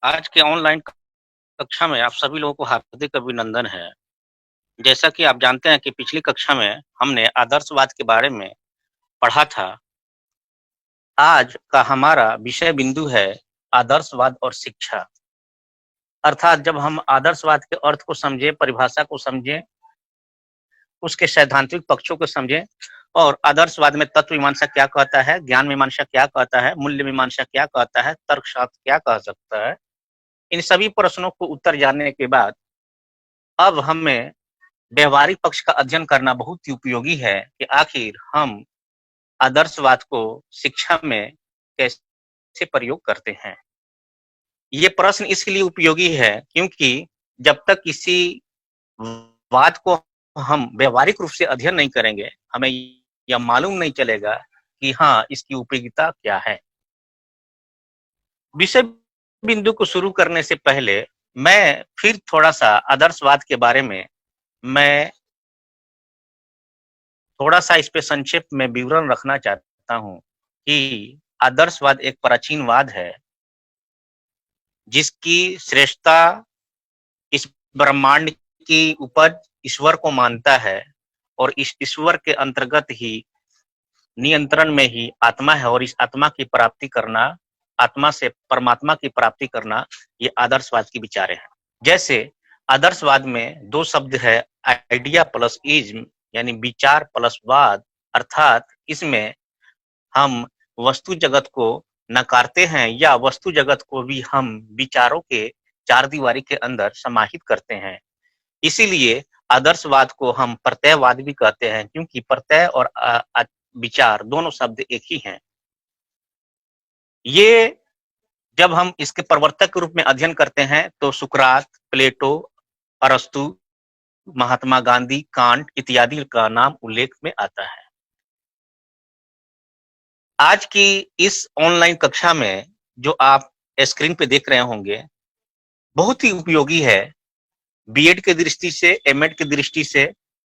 आज के ऑनलाइन कक्षा में आप सभी लोगों को हार्दिक अभिनंदन है। जैसा कि आप जानते हैं कि पिछली कक्षा में हमने आदर्शवाद के बारे में पढ़ा था। आज का हमारा विषय बिंदु है आदर्शवाद और शिक्षा। अर्थात जब हम आदर्शवाद के अर्थ को समझें, परिभाषा को समझें, उसके सैद्धांतिक पक्षों को समझें और आदर्शवाद में तत्व मीमांसा क्या कहता है, ज्ञान मीमांसा क्या कहता है, मूल्य मीमांसा क्या कहता है, तर्कशास्त्र क्या कह सकता है। इन सभी प्रश्नों को उत्तर जानने के बाद अब हमें व्यवहारिक पक्ष का अध्ययन करना बहुत ही उपयोगी है कि आखिर हम आदर्शवाद को शिक्षा में कैसे प्रयोग करते हैं। ये प्रश्न इसलिए उपयोगी है क्योंकि जब तक किसी वाद को हम व्यवहारिक रूप से अध्ययन नहीं करेंगे, हमें यह मालूम नहीं चलेगा कि हाँ, इसकी उपयोगिता क्या है। विषय बिंदु को शुरू करने से पहले मैं फिर थोड़ा-सा आदर्शवाद के बारे में मैं थोड़ा-सा इस पे संक्षेप में विवरण रखना चाहता हूँ कि आदर्शवाद एक प्राचीनवाद है, जिसकी श्रेष्ठता इस ब्रह्मांड की उपज ईश्वर को मानता है और इस ईश्वर के अंतर्गत ही नियंत्रण में ही आत्मा है और इस आत्मा की प्राप्ति करना, आत्मा से परमात्मा की प्राप्ति करना, ये आदर्शवाद की विचारें हैं। जैसे आदर्शवाद में 2 शब्द है आइडिया प्लस इज्म यानी विचार प्लस वाद, अर्थात इसमें हम वस्तु जगत को नकारते हैं या वस्तु जगत को भी हम विचारों के चार दीवारी के अंदर समाहित करते हैं। इसीलिए आदर्शवाद को हम प्रत्ययवाद भी कहते हैं क्योंकि प्रत्यय और विचार दोनों शब्द एक ही हैं। ये जब हम इसके प्रवर्तक के रूप में अध्ययन करते हैं तो सुकरात, प्लेटो, अरस्तु, महात्मा गांधी, कांट इत्यादि का नाम उल्लेख में आता है। आज की इस ऑनलाइन कक्षा में जो आप स्क्रीन पे देख रहे होंगे, बहुत ही उपयोगी है बीएड की दृष्टि से, एमएड की दृष्टि से,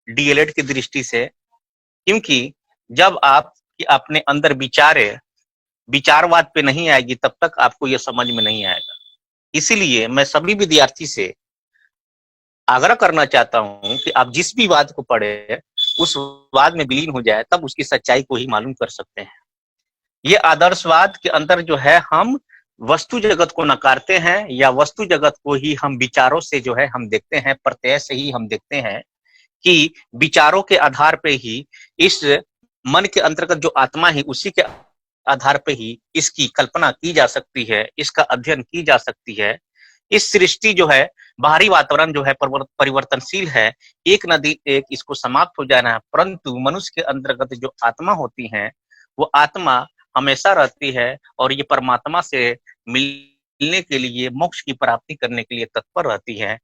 डीएलएड की दृष्टि से, क्योंकि जब आप अपने अंदर विचारवाद पे नहीं आएगी तब तक आपको यह समझ में नहीं आएगा। इसीलिए मैं सभी विद्यार्थी से आग्रह करना चाहता हूं कि आप जिस भी वाद को पढ़े उस वाद में विलीन हो जाए, तब उसकी सच्चाई को ही मालूम कर सकते हैं। ये आदर्शवाद के अंदर जो है हम वस्तु जगत को नकारते हैं या वस्तु जगत को ही हम विचारों से जो है हम देखते हैं, प्रत्यय से ही हम देखते हैं कि विचारों के आधार पे ही इस मन के अंतर्गत जो आत्मा है उसी के आधार पे ही इसकी कल्पना की जा सकती है, इसका अध्ययन की जा सकती है। इस सृष्टि जो है, बाहरी वातावरण जो है परिवर्तनशील है, एक न एक इसको समाप्त हो जाना है, परंतु मनुष्य के अंतर्गत जो आत्मा होती है वो आत्मा हमेशा रहती है और ये परमात्मा से मिलने के लिए, मोक्ष की प्राप्ति करने के लिए तत्पर रहती है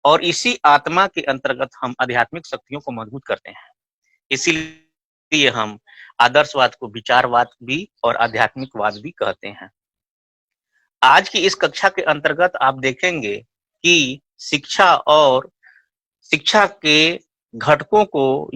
और इसी आत्मा के अंतर्गत हम आध्यात्मिक शक्तियों को मजबूत करते हैं। इसीलिए हम आदर्शवाद को विचारवाद भी और आध्यात्मिकवाद भी कहते हैं। आज की इस कक्षा के अंतर्गत आप देखेंगे कि शिक्षा के घटकों को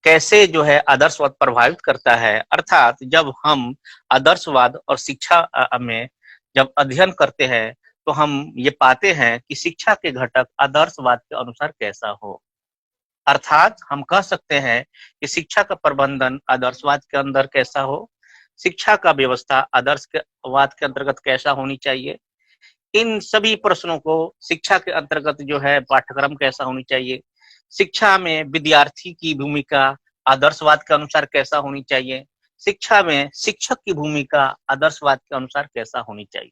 कैसे जो है आदर्शवाद प्रभावित करता है। अर्थात जब हम आदर्शवाद और शिक्षा में जब अध्ययन करते हैं तो हम ये पाते हैं कि शिक्षा के घटक आदर्शवाद के अनुसार कैसा हो। अर्थात हम कह सकते हैं कि शिक्षा का प्रबंधन आदर्शवाद के अंदर कैसा हो, शिक्षा का व्यवस्था आदर्शवाद के अंतर्गत कैसा होनी चाहिए। इन सभी प्रश्नों को शिक्षा के अंतर्गत जो है पाठ्यक्रम कैसा होनी चाहिए, शिक्षा में विद्यार्थी की भूमिका आदर्शवाद के अनुसार कैसा होनी चाहिए, शिक्षा में शिक्षक की भूमिका आदर्शवाद के अनुसार कैसा होनी चाहिए।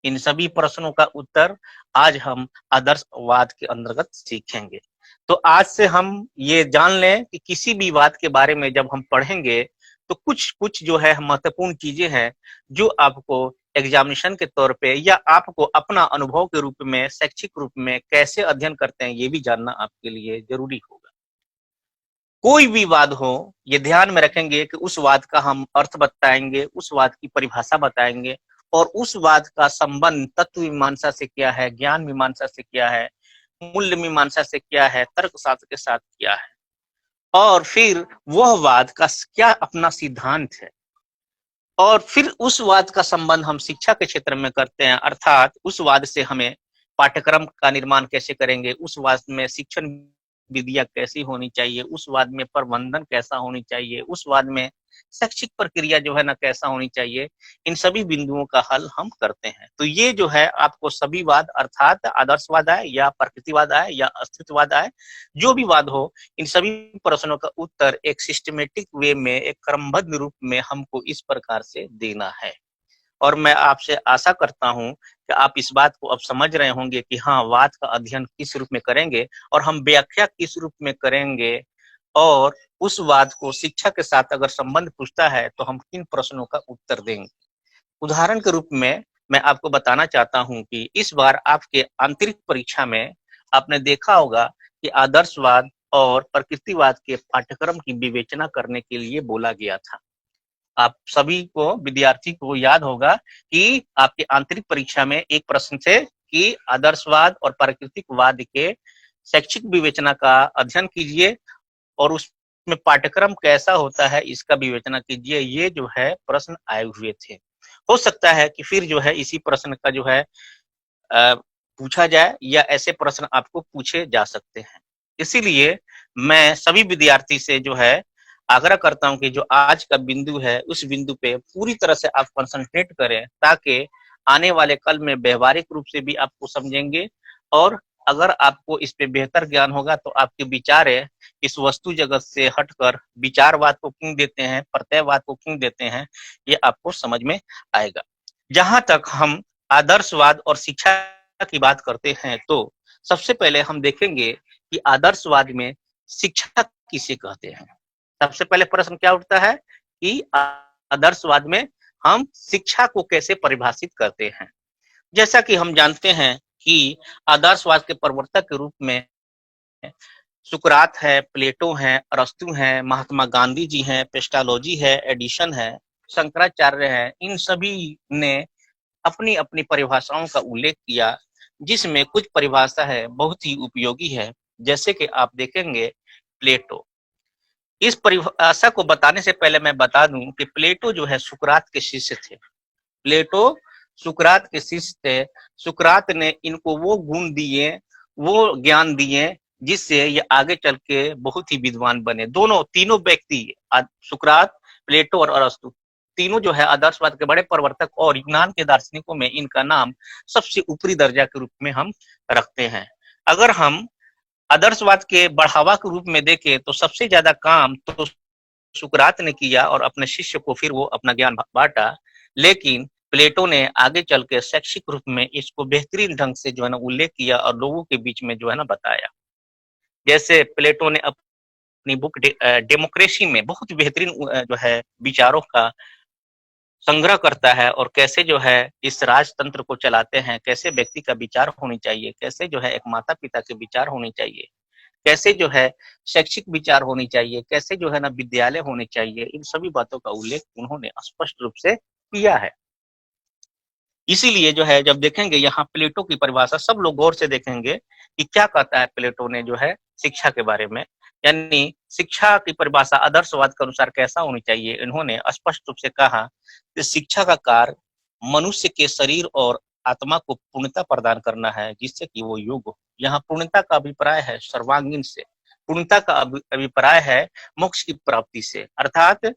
इन सभी प्रश्नों का उत्तर आज हम आदर्शवाद के अंतर्गत सीखेंगे। तो आज से हम ये जान लें कि किसी भी बात के बारे में जब हम पढ़ेंगे तो कुछ जो है महत्वपूर्ण चीजें हैं जो आपको एग्जामिनेशन के तौर पे या आपको अपना अनुभव के रूप में, शैक्षिक रूप में कैसे अध्ययन करते हैं ये भी जानना आपके लिए जरूरी होगा। कोई भी वाद हो, ये ध्यान में रखेंगे कि उस वाद का हम अर्थ बताएंगे, उस वाद की परिभाषा बताएंगे और उस वाद का संबंध तत्व मीमांसा से क्या है, ज्ञान मीमांसा से क्या है, मूल्य मीमांसा से क्या है, तर्कशास्त्र के साथ क्या है और फिर वह वाद का क्या अपना सिद्धांत है और फिर उस वाद का संबंध हम शिक्षा के क्षेत्र में करते हैं, अर्थात उस वाद से हमें पाठ्यक्रम का निर्माण कैसे करेंगे, उस वाद में शिक्षण विधियां कैसी होनी चाहिए, उस वाद में प्रबंधन कैसा होनी चाहिए, उस वाद में शैक्षिक प्रक्रिया जो है ना कैसा होनी चाहिए, इन सभी बिंदुओं का हल हम करते हैं। तो ये जो है आपको सभी वाद अर्थात आदर्शवाद आए या प्रकृतिवाद आए या अस्तित्ववाद आए, जो भी वाद हो, इन सभी प्रश्नों का उत्तर एक सिस्टमेटिक वे में, एक क्रमबद्ध रूप में हमको इस प्रकार से देना है। और मैं आपसे आशा करता हूं कि आप इस बात को अब समझ रहे होंगे कि हाँ, वाद का अध्ययन किस रूप में करेंगे और हम व्याख्या किस रूप में करेंगे, और उस वाद को शिक्षा के साथ अगर संबंध पूछता है तो हम किन प्रश्नों का उत्तर देंगे। उदाहरण के रूप में मैं आपको बताना चाहता हूं कि इस बार आपके आंतरिक परीक्षा में आपने देखा होगा कि आदर्शवाद और प्रकृतिवाद के पाठ्यक्रम की विवेचना करने के लिए बोला गया था। आप सभी को, विद्यार्थी को याद होगा कि आपके आंतरिक परीक्षा में एक प्रश्न थे कि आदर्शवाद और प्राकृतिकवाद के शैक्षिक विवेचना का अध्ययन कीजिए और उसमें पाठ्यक्रम कैसा होता है इसका विवेचना कीजिए। ये जो है प्रश्न आए हुए थे। हो सकता है कि फिर जो है इसी प्रश्न का जो है पूछा जाए या ऐसे प्रश्न आपको पूछे जा सकते हैं। इसीलिए मैं सभी विद्यार्थी से जो है आग्रह करता हूं कि जो आज का बिंदु है उस बिंदु पे पूरी तरह से आप कंसंट्रेट करें, ताकि आने वाले कल में व्यवहारिक रूप से भी आपको समझेंगे, और अगर आपको इस पे बेहतर ज्ञान होगा तो आपके विचार इस वस्तु जगत से हटकर विचारवाद को क्यों देते हैं, प्रत्ययवाद को क्यों देते हैं, ये आपको समझ में आएगा। जहां तक हम आदर्शवाद और शिक्षा की बात करते हैं तो सबसे पहले हम देखेंगे कि आदर्शवाद में शिक्षा किसे कहते हैं। सबसे पहले प्रश्न क्या उठता है कि आदर्शवाद में हम शिक्षा को कैसे परिभाषित करते हैं। जैसा कि हम जानते हैं कि आदर्शवाद के प्रवर्तक के रूप में सुकरात है, प्लेटो है, अरस्तु है, महात्मा गांधी जी हैं, पेस्टालोजी है, एडिशन है, शंकराचार्य है। इन सभी ने अपनी अपनी परिभाषाओं का उल्लेख किया, जिसमें कुछ परिभाषा है बहुत ही उपयोगी है। जैसे कि आप देखेंगे प्लेटो, इस परिभाषा को बताने से पहले मैं बता दूं कि प्लेटो जो है सुकरात के शिष्य थे। प्लेटो सुकरात के शिष्य थे। सुकरात ने इनको वो गुण दिए, वो ज्ञान दिए, जिससे ये आगे चल के बहुत ही विद्वान बने। दोनों तीनों व्यक्ति, सुकरात, प्लेटो और अरस्तु, तीनों जो है आदर्शवाद के बड़े प्रवर्तक, और यूनान के दार्शनिकों में इनका नाम सबसे ऊपरी दर्जा के रूप में हम रखते हैं। अगर हम आदर्शवाद के बढ़ावा के रूप में देखें तो सबसे ज्यादा काम तो सुकरात ने किया और अपने शिष्य को फिर वो अपना ज्ञान बांटा, लेकिन प्लेटो ने आगे चल के शैक्षिक रूप में इसको बेहतरीन ढंग से जो है ना उल्लेख किया और लोगों के बीच में जो है ना बताया। जैसे प्लेटो ने अपनी बुक डेमोक्रेसी में बहुत बेहतरीन जो है विचारों का संग्रह करता है, और कैसे जो है इस राजतंत्र को चलाते हैं, कैसे व्यक्ति का विचार होनी चाहिए, कैसे जो है एक माता पिता के विचार होने चाहिए, कैसे जो है शैक्षिक विचार होनी चाहिए, कैसे जो है ना विद्यालय होने चाहिए। इन सभी बातों का उल्लेख उन्होंने स्पष्ट रूप से किया है। इसीलिए जो है जब देखेंगे यहाँ प्लेटो की परिभाषा, सब लोग गौर से देखेंगे कि क्या कहता है प्लेटो ने जो है शिक्षा के बारे में, यानी शिक्षा की परिभाषा आदर्शवाद के अनुसार कैसा होनी चाहिए। इन्होंने स्पष्ट रूप से कहा कि शिक्षा का कार्य मनुष्य के शरीर और आत्मा को पूर्णता प्रदान करना है, जिससे कि वो योग हो। यहाँ पूर्णता का अभिप्राय है सर्वांगीण से, पूर्णता का अभिप्राय है मोक्ष की प्राप्ति से, अर्थात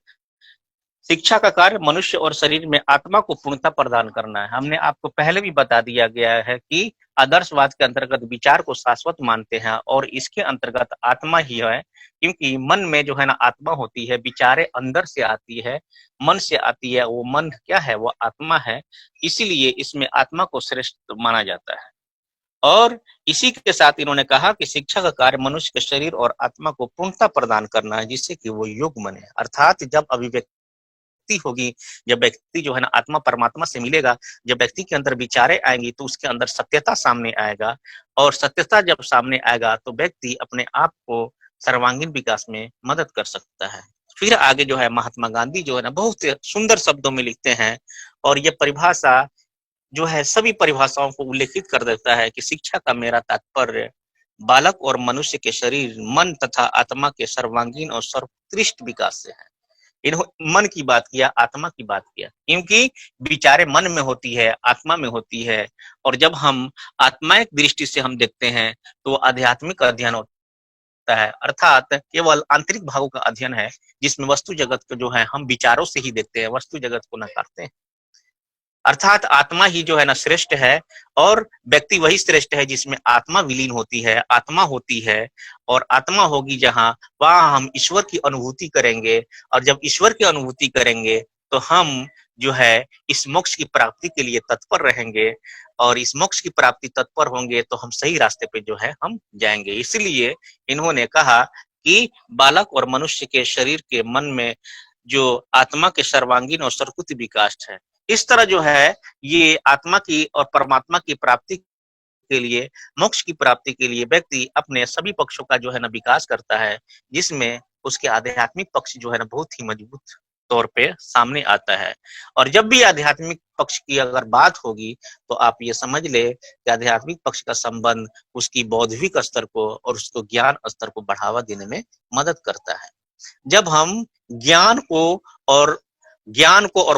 शिक्षा का कार्य मनुष्य और शरीर में आत्मा को पूर्णता प्रदान करना है। हमने आपको पहले भी बता दिया गया है कि आदर्शवाद के अंतर्गत विचार को शाश्वत मानते हैं, और इसके अंतर्गत आत्मा ही है, क्योंकि मन में जो है ना आत्मा होती है, विचारें अंदर से आती है, मन से आती है। वो मन क्या है, वो आत्मा है। इसीलिए इसमें आत्मा को श्रेष्ठ माना जाता है। और इसी के साथ इन्होंने कहा कि शिक्षा का कार्य मनुष्य के शरीर और आत्मा को पूर्णता प्रदान करना है, जिससे कि वो योग बने। अर्थात जब अभिव्यक्ति होगी, जब व्यक्ति जो है ना आत्मा परमात्मा से मिलेगा, जब व्यक्ति के अंदर विचारें आएंगी तो उसके अंदर सत्यता सामने आएगा, और सत्यता जब सामने आएगा तो व्यक्ति अपने आप को सर्वांगीण विकास में मदद कर सकता है। फिर आगे जो है महात्मा गांधी जो है ना बहुत सुंदर शब्दों में लिखते हैं, और ये परिभाषा जो है सभी परिभाषाओं को उल्लेखित कर देता है कि शिक्षा का मेरा तात्पर्य बालक और मनुष्य के शरीर, मन तथा आत्मा के सर्वांगीण और सर्वोत्कृष्ट विकास से है। मन की बात किया, आत्मा की बात किया, क्योंकि विचारें मन में होती है, आत्मा में होती है। और जब हम आत्मायिक दृष्टि से हम देखते हैं तो आध्यात्मिक अध्ययन होता है, अर्थात केवल आंतरिक भावों का अध्ययन है, जिसमें वस्तु जगत को जो है हम विचारों से ही देखते हैं, वस्तु जगत को नकारते हैं। अर्थात आत्मा ही जो है ना श्रेष्ठ है, और व्यक्ति वही श्रेष्ठ है जिसमें आत्मा विलीन होती है, आत्मा होती है। और आत्मा होगी जहां, वहां हम ईश्वर की अनुभूति करेंगे। और जब ईश्वर की अनुभूति करेंगे तो हम जो है इस मोक्ष की प्राप्ति के लिए तत्पर रहेंगे, और इस मोक्ष की प्राप्ति तत्पर होंगे तो हम सही रास्ते पे जो है हम जाएंगे। इसलिए इन्होंने कहा कि बालक और मनुष्य के शरीर के मन में जो आत्मा के सर्वांगीण और सर्वकुत विकास है, इस तरह जो है ये आत्मा की और परमात्मा की प्राप्ति के लिए, मोक्ष की प्राप्ति के लिए व्यक्ति अपने सभी पक्षों का जो है ना विकास करता है, जिसमें उसके आध्यात्मिक पक्ष जो है ना बहुत ही मजबूत तौर पे सामने आता है। और जब भी आध्यात्मिक पक्ष की अगर बात होगी तो आप ये समझ ले कि आध्यात्मिक पक्ष का संबंध उसकी बौद्धिक स्तर को और उसको ज्ञान स्तर को बढ़ावा देने में मदद करता है। जब हम ज्ञान को और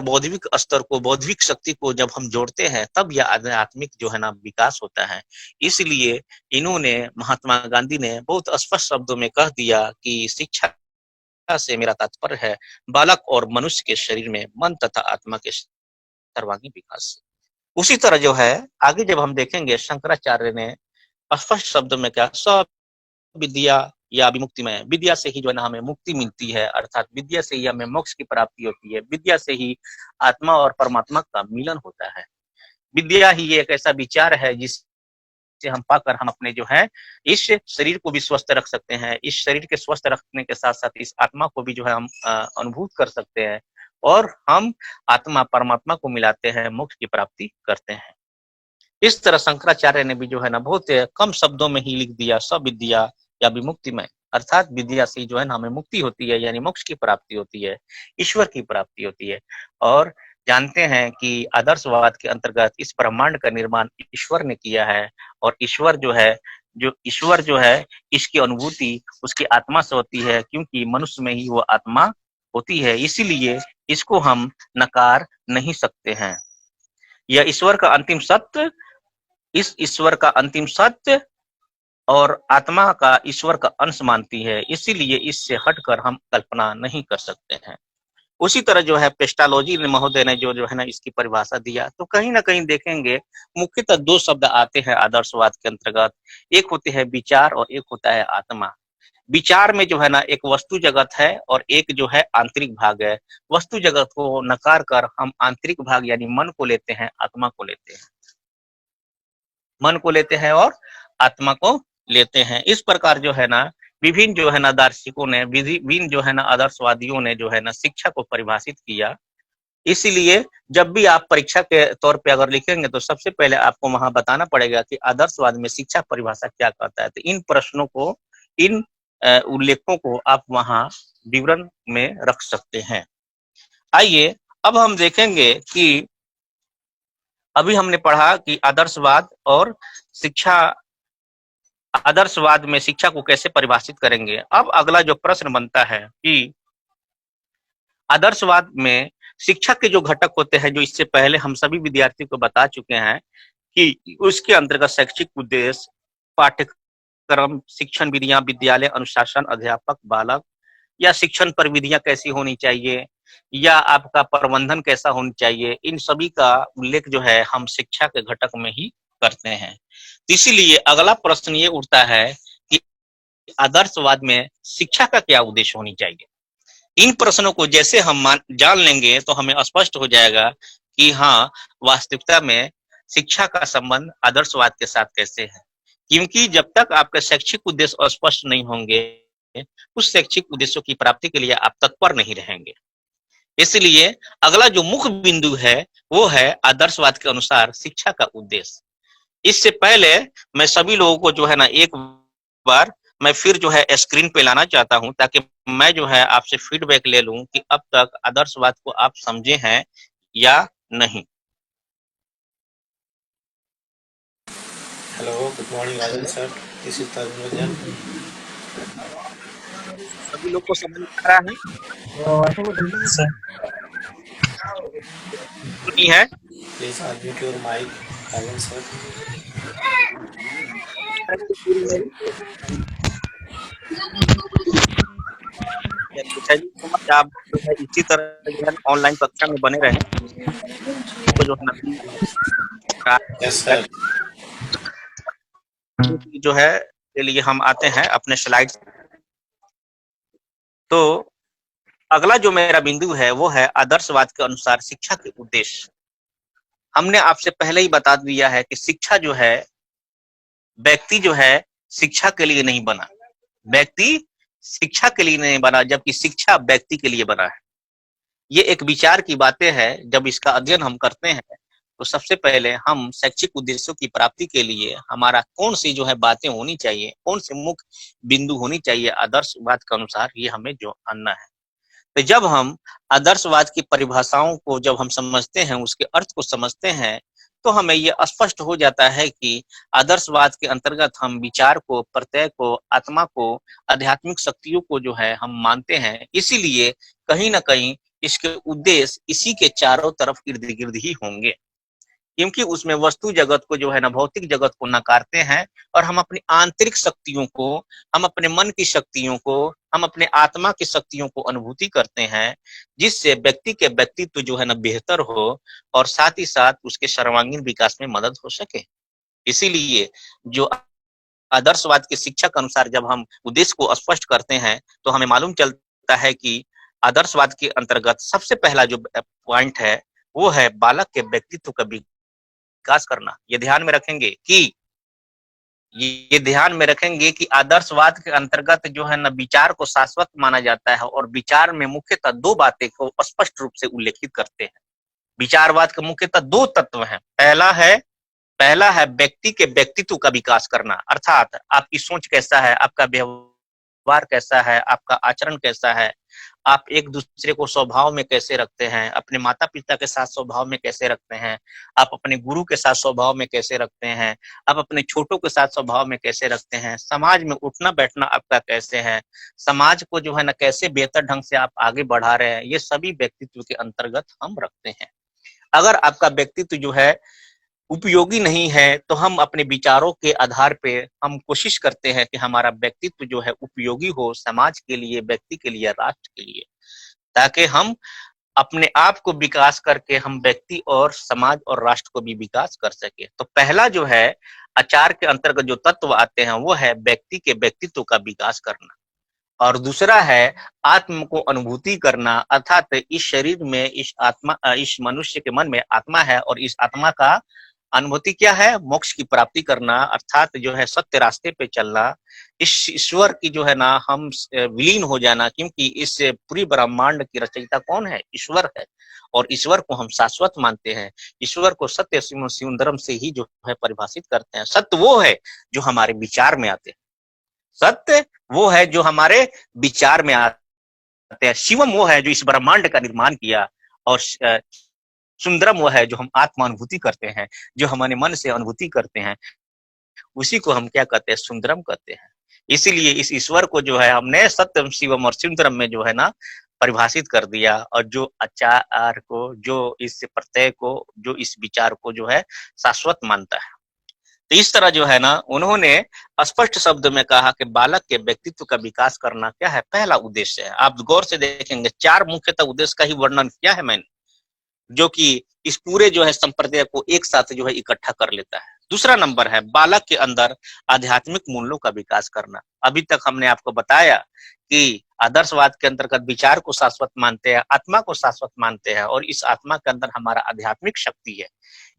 बौद्धिक स्तर को, बौद्धिक शक्ति को जब हम जोड़ते हैं, तब यह आध्यात्मिक जो है ना विकास होता है। इसलिए इन्होंने, महात्मा गांधी ने बहुत स्पष्ट शब्दों में कह दिया कि शिक्षा से मेरा तात्पर्य है बालक और मनुष्य के शरीर में मन तथा आत्मा के सर्वांगीण विकास। उसी तरह जो है आगे जब हम देखेंगे, शंकराचार्य ने स्पष्ट शब्दों में क्या, सब विद्या या विमुक्ति में, विद्या से ही जो है ना हमें मुक्ति मिलती है, अर्थात विद्या से ही हमें मोक्ष की प्राप्ति होती है, विद्या से ही आत्मा और परमात्मा का मिलन होता है। विद्या ही एक ऐसा विचार है जिससे हम पाकर हम अपने जो है इस शरीर को भी स्वस्थ रख सकते हैं, इस शरीर के स्वस्थ रखने के साथ साथ इस आत्मा को भी जो है हम अनुभूत कर सकते हैं, और हम आत्मा परमात्मा को मिलाते हैं, मोक्ष की प्राप्ति करते हैं। इस तरह शंकराचार्य ने भी जो है ना बहुत कम शब्दों में ही लिख दिया, सब विद्या या विमुक्ति में, अर्थात विद्या से जो है ना हमें मुक्ति होती है, यानी मोक्ष की प्राप्ति होती है, ईश्वर की प्राप्ति होती है। और जानते हैं कि आदर्शवाद के अंतर्गत इस ब्रह्मांड का निर्माण ईश्वर ने किया है, और ईश्वर जो है इसकी अनुभूति उसकी आत्मा से होती है, क्योंकि मनुष्य में ही वो आत्मा होती है, इसीलिए इसको हम नकार नहीं सकते हैं। यह ईश्वर का अंतिम सत्य, इस ईश्वर का अंतिम सत्य और आत्मा का ईश्वर का अंश मानती है, इसीलिए इससे हटकर हम कल्पना नहीं कर सकते हैं। उसी तरह जो है पेस्टालॉजी ने, महोदय ने जो है ना इसकी परिभाषा दिया, तो कहीं ना कहीं देखेंगे मुख्यतः दो शब्द आते हैं आदर्शवाद के अंतर्गत, एक होते हैं विचार और एक होता है आत्मा। विचार में जो है ना एक वस्तु जगत है और एक जो है आंतरिक भाग है। वस्तु जगत को नकार कर हम आंतरिक भाग यानी मन को लेते हैं, आत्मा को लेते हैं, मन को लेते हैं और आत्मा को लेते हैं। इस प्रकार जो है ना विभिन्न जो है ना दार्शनिकों ने, विभिन्न जो है ना आदर्शवादियों ने जो है ना शिक्षा को परिभाषित किया। इसीलिए जब भी आप परीक्षा के तौर पे अगर लिखेंगे तो सबसे पहले आपको वहां बताना पड़ेगा कि आदर्शवाद में शिक्षा परिभाषा क्या कहता है। तो इन प्रश्नों को, इन उल्लेखों को आप वहां विवरण में रख सकते हैं। आइए अब हम देखेंगे कि अभी हमने पढ़ा कि आदर्शवाद और शिक्षा, आदर्शवाद में शिक्षा को कैसे परिभाषित करेंगे। अब अगला जो प्रश्न बनता है कि आदर्शवाद में शिक्षा के जो घटक होते हैं, जो इससे पहले हम सभी विद्यार्थियों को बता चुके हैं कि उसके अंतर्गत शैक्षिक उद्देश्य, पाठ्यक्रम, शिक्षण विधियां, विद्यालय अनुशासन, अध्यापक, बालक, या शिक्षण पर विधियां कैसी होनी चाहिए, या आपका प्रबंधन कैसा होना चाहिए, इन सभी का उल्लेख जो है हम शिक्षा के घटक में ही करते हैं। इसीलिए अगला प्रश्न ये उठता है कि आदर्शवाद में शिक्षा का क्या उद्देश्य होनी चाहिए। इन प्रश्नों को जैसे हम जान लेंगे तो हमें स्पष्ट हो जाएगा कि हाँ, वास्तविकता में शिक्षा का संबंध आदर्शवाद के साथ कैसे है। क्योंकि जब तक आपके शैक्षिक उद्देश्य स्पष्ट नहीं होंगे, उस शैक्षिक उद्देश्यों की प्राप्ति के लिए आप तत्पर नहीं रहेंगे। इसलिए अगला जो मुख्य बिंदु है वो है आदर्शवाद के अनुसार शिक्षा का उद्देश्य। इससे पहले मैं सभी लोगों को जो है ना एक बार मैं फिर जो है स्क्रीन पे लाना चाहता हूं, ताकि मैं जो है आपसे फीडबैक ले लूं कि अब तक आदर्शवाद को आप समझे हैं या नहीं। Hello, good morning Rajan sir, this is Tarun. सभी लोग को समझ में आ रहा है? सर नहीं है? Please unmute your mic Arvind sir. अच्छा जी, तो आप जो है इसी तरह जो है ऑनलाइन कक्षा में बने रहें, तो जो है ना यस सर। जो है के लिए हम आते हैं अपने स्लाइड्स। तो अगला जो मेरा बिंदु है वो है आदर्शवाद के अनुसार शिक्षा के उद्देश्य। हमने आपसे पहले ही बता दिया है कि शिक्षा जो है, व्यक्ति जो है शिक्षा के लिए नहीं बना, व्यक्ति शिक्षा के लिए नहीं बना, जबकि शिक्षा व्यक्ति के लिए बना है। ये एक विचार की बातें हैं। जब इसका अध्ययन हम करते हैं तो सबसे पहले हम शैक्षिक उद्देश्यों की प्राप्ति के लिए हमारा कौन सी जो है बातें होनी चाहिए, कौन से मुख्य बिंदु होनी चाहिए आदर्शवाद के अनुसार, ये हमें जो जानना है। तो जब हम आदर्शवाद की परिभाषाओं को जब हम समझते हैं, उसके अर्थ को समझते हैं, तो हमें ये स्पष्ट हो जाता है कि आदर्शवाद के अंतर्गत हम विचार को, प्रत्यय को, आत्मा को, आध्यात्मिक शक्तियों को जो है हम मानते हैं। इसीलिए कहीं ना कहीं इसके उद्देश्य इसी के चारों तरफ इर्द गिर्द ही होंगे, क्योंकि उसमें वस्तु जगत को जो है ना, भौतिक जगत को नकारते हैं और हम अपनी आंतरिक शक्तियों को, हम अपने मन की शक्तियों को, हम अपने आत्मा की शक्तियों को अनुभूति करते हैं, जिससे व्यक्ति के व्यक्तित्व जो है ना बेहतर हो और साथ ही साथ उसके सर्वांगीण विकास में मदद हो सके। इसीलिए जो आदर्शवाद की शिक्षा के अनुसार जब हम उद्देश्य को स्पष्ट करते हैं तो हमें मालूम चलता है कि आदर्शवाद के अंतर्गत सबसे पहला जो पॉइंट है वो है बालक के व्यक्तित्व का विकास करना। ये ध्यान में रखेंगे कि ये ध्यान में रखेंगे कि आदर्शवाद के अंतर्गत जो है ना विचार को शाश्वत माना जाता है और विचार में मुख्यतः दो बातें को स्पष्ट रूप से उल्लेखित करते हैं। विचारवाद के मुख्यतः दो तत्व हैं। पहला है व्यक्ति के व्यक्तित्व का विकास करना, अर्थात आपकी सोच कैसा है, आपका व्यवहार कैसा है, आपका आचरण कैसा है, आप एक दूसरे को स्वभाव में कैसे रखते हैं, अपने माता पिता के साथ स्वभाव में कैसे रखते हैं, आप अपने गुरु के साथ स्वभाव में कैसे रखते हैं, आप अपने छोटों के साथ स्वभाव में कैसे रखते हैं, समाज में उठना बैठना आपका कैसे है, समाज को जो है ना कैसे बेहतर ढंग से आप आगे बढ़ा रहे हैं, ये सभी व्यक्तित्व के अंतर्गत हम रखते हैं। अगर आपका व्यक्तित्व जो है उपयोगी नहीं है तो हम अपने विचारों के आधार पे हम कोशिश करते हैं कि हमारा व्यक्तित्व जो है उपयोगी हो समाज के लिए, व्यक्ति के लिए, राष्ट्र के लिए, ताकि हम अपने आप को विकास करके हम व्यक्ति और समाज और राष्ट्र को भी विकास कर सके। तो पहला जो है आचार के अंतर्गत जो तत्व आते हैं वो है व्यक्ति के व्यक्तित्व का विकास करना, और दूसरा है आत्म को अनुभूति करना, अर्थात इस शरीर में इस आत्मा, इस मनुष्य के मन में आत्मा है और इस आत्मा का अनुभूति क्या है, मोक्ष की प्राप्ति करना, अर्थात जो है सत्य रास्ते पे चलना, इस ईश्वर की जो है ना हम विलीन हो जाना, क्योंकि इस पूरी ब्रह्मांड की रचयिता कौन है, ईश्वर है, और ईश्वर को हम शाश्वत मानते हैं। ईश्वर को सत्य सुंदरम से ही जो है परिभाषित करते हैं। सत्य वो है जो हमारे विचार में आते हैं, सत्य वो है जो हमारे विचार में आते हैं, शिवम वो है जो इस ब्रह्मांड का निर्माण किया, और सुंदरम वो है जो हम आत्मानुभूति करते हैं, जो हमारे मन से अनुभूति करते हैं, उसी को हम क्या कहते हैं, सुंदरम कहते हैं। इसीलिए इस ईश्वर को जो है हमने सत्यम शिवम और सुंदरम में जो है ना परिभाषित कर दिया, और जो आचार को, जो इस प्रत्यय को, जो इस विचार को जो है शाश्वत मानता है। तो इस तरह जो है ना उन्होंने स्पष्ट शब्द में कहा कि बालक के व्यक्तित्व का विकास करना क्या है, पहला उद्देश्य है। आप गौर से देखेंगे चार मुख्यतः उद्देश्य का ही वर्णन किया है मैंने, जो कि इस पूरे जो है संप्रदाय को एक साथ जो है इकट्ठा कर लेता है। दूसरा नंबर है बालक के अंदर आध्यात्मिक मूल्यों का विकास करना। अभी तक हमने आपको बताया कि आदर्शवाद के अंतर्गत विचार को शाश्वत मानते हैं, आत्मा को शाश्वत मानते हैं, और इस आत्मा के अंदर हमारा आध्यात्मिक शक्ति है।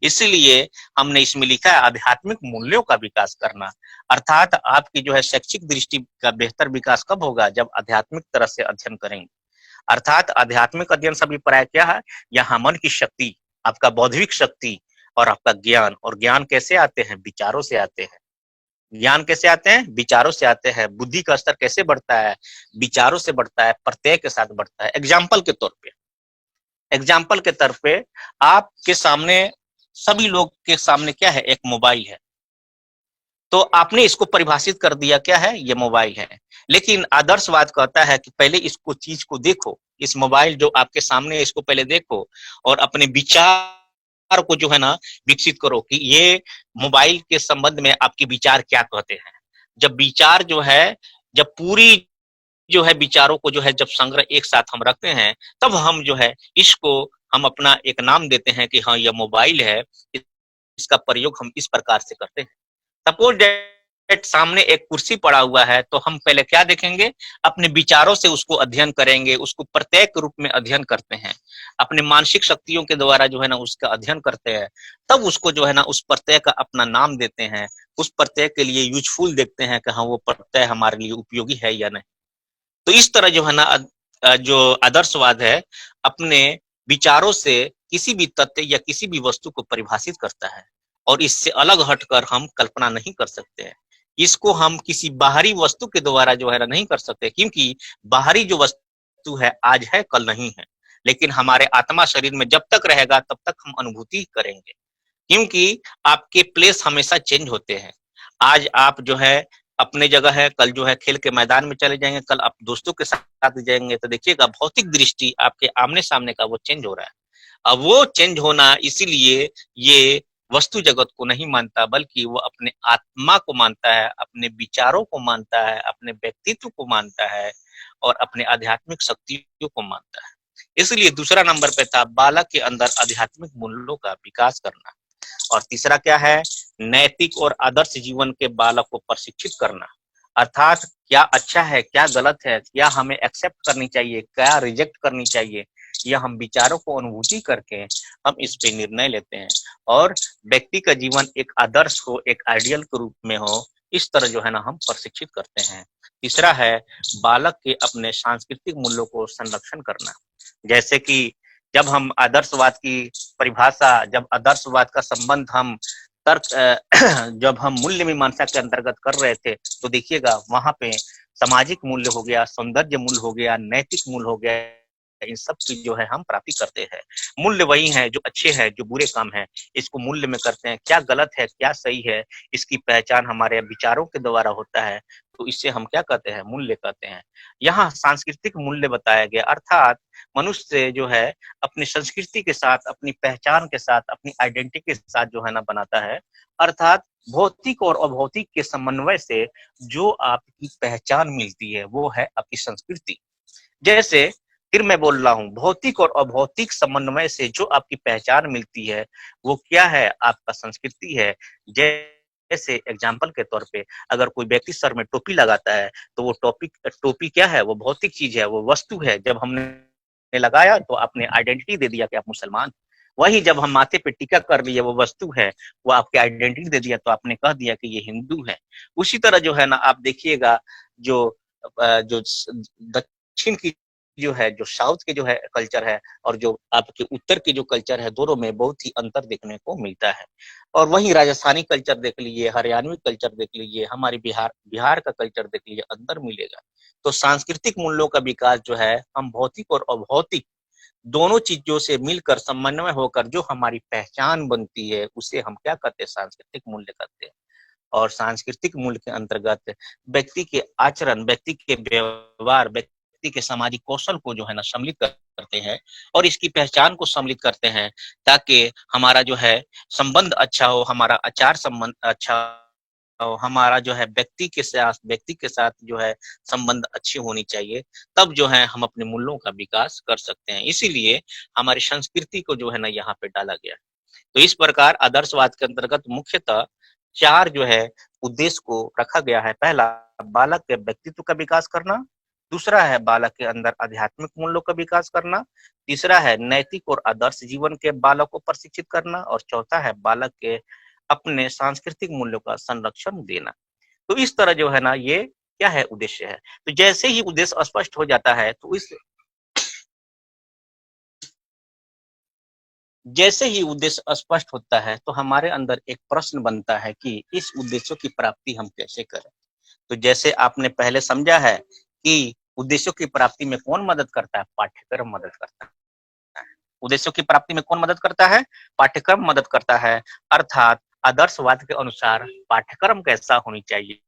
इसलिए हमने इसमें लिखा है आध्यात्मिक मूल्यों का विकास करना, अर्थात आपकी जो है शैक्षिक दृष्टि का बेहतर विकास कब होगा, जब आध्यात्मिक तरह से अध्ययन करेंगे। अर्थात आध्यात्मिक अध्ययन से अभिप्राय क्या है, यहाँ मन की शक्ति, आपका बौद्धिक शक्ति और आपका ज्ञान, और ज्ञान कैसे आते हैं, विचारों से आते हैं। ज्ञान कैसे आते हैं, विचारों से आते हैं। बुद्धि का स्तर कैसे बढ़ता है, विचारों से बढ़ता है, प्रत्यय के साथ बढ़ता है। एग्जाम्पल के तौर पे आपके सामने, सभी लोग के सामने क्या है, एक मोबाइल है। तो आपने इसको परिभाषित कर दिया, क्या है, ये मोबाइल है। लेकिन आदर्शवाद कहता है कि पहले इसको चीज को देखो, इस मोबाइल जो आपके सामने है इसको पहले देखो और अपने विचार को जो है ना विकसित करो कि ये मोबाइल के संबंध में आपके विचार क्या कहते हैं। जब विचार जो है, जब पूरी जो है विचारों को जो है जब संग्रह एक साथ हम रखते हैं, तब हम जो है इसको हम अपना एक नाम देते हैं कि हाँ, यह मोबाइल है, इसका प्रयोग हम इस प्रकार से करते हैं। सपोज दैट सामने एक कुर्सी पड़ा हुआ है, तो हम पहले क्या देखेंगे, अपने विचारों से उसको अध्ययन करेंगे, उसको प्रत्येक रूप में अध्ययन करते हैं, अपने मानसिक शक्तियों के द्वारा जो है ना उसका अध्ययन करते हैं, तब उसको जो है ना उस प्रत्यय का अपना नाम देते हैं, उस प्रत्यय के लिए यूजफुल देखते हैं कि हाँ वो प्रत्यय हमारे लिए उपयोगी है या नहीं। तो इस तरह जो है ना जो आदर्शवाद है, अपने विचारों से किसी भी तथ्य या किसी भी वस्तु को परिभाषित करता है और इससे अलग हटकर हम कल्पना नहीं कर सकते हैं। इसको हम किसी बाहरी वस्तु के द्वारा जो है ना नहीं कर सकते, क्योंकि बाहरी जो वस्तु है आज है कल नहीं है, लेकिन हमारे आत्मा शरीर में जब तक रहेगा तब तक हम अनुभूति करेंगे, क्योंकि आपके प्लेस हमेशा चेंज होते हैं। आज आप जो है अपने जगह है, कल जो है खेल के मैदान में चले जाएंगे, कल आप दोस्तों के साथ जाएंगे, तो देखिएगा भौतिक दृष्टि आपके आमने सामने का वो चेंज हो रहा है। अब वो चेंज होना इसीलिए ये वस्तु जगत को नहीं मानता, बल्कि वो अपने आत्मा को मानता है, अपने विचारों को मानता है, अपने व्यक्तित्व को मानता है और अपने आध्यात्मिक शक्तियों को मानता है। इसलिए दूसरा नंबर पे था बालक के अंदर आध्यात्मिक मूल्यों का विकास करना। और तीसरा क्या है, नैतिक और आदर्श जीवन के बालक को प्रशिक्षित करना, अर्थात क्या अच्छा है, क्या गलत है, क्या हमें एक्सेप्ट करनी चाहिए, क्या रिजेक्ट करनी चाहिए, यह हम विचारों को अनुभूति करके हम इस पे निर्णय लेते हैं और व्यक्ति का जीवन एक आदर्श हो, एक आइडियल के रूप में हो, इस तरह जो है ना हम प्रशिक्षित करते हैं। तीसरा है बालक के अपने सांस्कृतिक मूल्यों को संरक्षण करना। जैसे कि जब हम आदर्शवाद की परिभाषा, जब आदर्शवाद का संबंध हम तर्क जब हम मूल्य मीमांसा के अंतर्गत कर रहे थे, तो देखिएगा वहां पे सामाजिक मूल्य हो गया, सौंदर्य मूल्य हो गया, नैतिक मूल्य हो गया, इन सब की जो है हम प्राप्ति करते हैं। मूल्य वही है जो अच्छे हैं, जो बुरे काम है, इसको मूल्य में करते हैं। क्या गलत है, क्या सही है, इसकी पहचान हमारे विचारों के द्वारा होता है, तो इससे हम क्या कहते हैं, मूल्य कहते हैं। यहाँ सांस्कृतिक मूल्य बताया गया, अर्थात मनुष्य जो है अपनी संस्कृति के साथ, अपनी पहचान के साथ, अपनी आइडेंटिटी के साथ जो है ना बनाता है, अर्थात भौतिक और अभौतिक के समन्वय से जो आपकी पहचान मिलती है वो है आपकी संस्कृति। जैसे फिर मैं बोल रहा हूँ, भौतिक और अभौतिक समन्वय से जो आपकी पहचान मिलती है वो क्या है, आपका संस्कृति है। जैसे एग्जाम्पल के तौर पे अगर कोई व्यक्ति सर में टोपी लगाता है, तो वो टोपी क्या है, वो भौतिक चीज है, वो वस्तु है। जब हमने लगाया तो आपने आइडेंटिटी दे दिया कि आप मुसलमान। वही जब हम माथे पे टीका कर लिए, वो वस्तु है, वो आपकी आइडेंटिटी दे दिया, तो आपने कह दिया कि ये हिंदू है। उसी तरह जो है ना आप देखिएगा, जो दक्षिण की जो है, जो साउथ के जो है कल्चर है और जो आपके उत्तर की जो कल्चर है, दोनों में बहुत ही अंतर देखने को मिलता है। और वहीं राजस्थानी कल्चर देख लीजिए, हरियाणवी कल्चर देख लीजिए, हमारी बिहार का कल्चर देख लीजिए, अंतर मिलेगा। तो सांस्कृतिक मूल्यों का विकास जो है, हम भौतिक और अभौतिक दोनों चीजों से मिलकर समन्वय होकर जो हमारी पहचान बनती है, उसे हम क्या कहते हैं, सांस्कृतिक मूल्य कहते हैं। और सांस्कृतिक मूल्य के अंतर्गत व्यक्ति के आचरण, व्यक्ति के व्यवहार, व्यक्ति के सामाजिक कौशल को जो है ना सम्मिलित करते हैं और इसकी पहचान को सम्मिलित करते हैं, ताकि हमारा जो है संबंध अच्छा हो, हमारा आचार संबंध अच्छा हो, हमारा जो है व्यक्ति के साथ जो है संबंध अच्छी होनी चाहिए। तब जो है हम अपने मूल्यों का विकास कर सकते हैं। इसीलिए हमारी संस्कृति को जो है ना यहाँ पे डाला गया। तो इस प्रकार आदर्शवाद के अंतर्गत मुख्यतः 4 जो है उद्देश्य को रखा गया है। पहला, बालक के व्यक्तित्व का विकास करना। दूसरा है बालक के अंदर आध्यात्मिक मूल्यों का विकास करना। तीसरा है नैतिक और आदर्श जीवन के बालक को प्रशिक्षित करना। और चौथा है बालक के अपने सांस्कृतिक मूल्यों का संरक्षण देना। तो इस तरह जो है ना ये क्या है, उद्देश्य है। तो जैसे ही उद्देश्य स्पष्ट हो जाता है, तो इस जैसे ही उद्देश्य स्पष्ट होता है, तो हमारे अंदर एक प्रश्न बनता है कि इस उद्देश्यों की प्राप्ति हम कैसे करें। तो जैसे आपने पहले समझा है कि उद्देश्यों की प्राप्ति में कौन मदद करता है, पाठ्यक्रम मदद करता है। उद्देश्यों की प्राप्ति में कौन मदद करता है, पाठ्यक्रम मदद करता है। अर्थात आदर्शवाद के अनुसार पाठ्यक्रम कैसा होनी चाहिए?